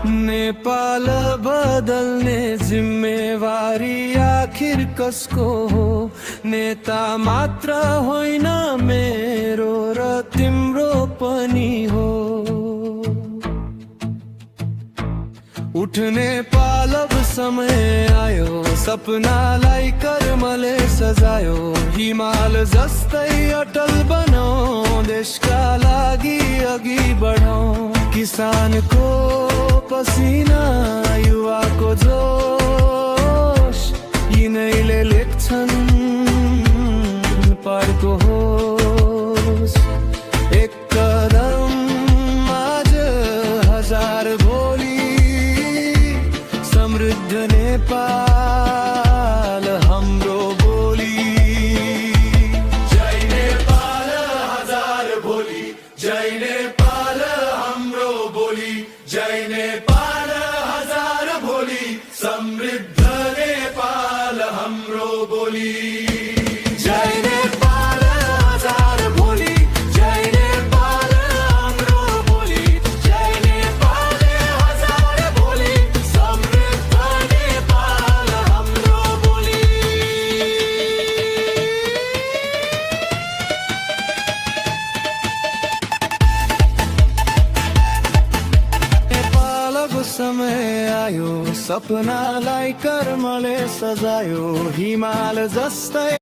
नेपाल बदल्ने जिम्मेवारी आखिर कसको हो? नेता मात्र होइन मेरो र तिम्रो पनि हो। उठ नेपाल अब समय आयो, सपनालाई कर्मले सजायो। हिमाल जस्तै अटल बनाऊ, देशका लागि अघि बढाऊ। किसानको पसिना, युवाको जोश, यिनैले लेख्छन् पारको होस। एक कदम आज, हजार भोलि, समृद्ध नेपाल हाम्रो बोली। जय नेपाल हजार भोलि, जय नेपाल हाम्रो बोली। जय नेपाल हजार भोलि, समृद्ध नेपाल हाम्रो बोली। जय नेपाल हजार भोलि, जय नेपाल हाम्रो बोली। जय नेपाल हजार भोलि, समृद्ध नेपाल हाम्रो बोली। नेपालको समय आयो, सपनालाई कर्मले सजायो। हिमाल जस्तै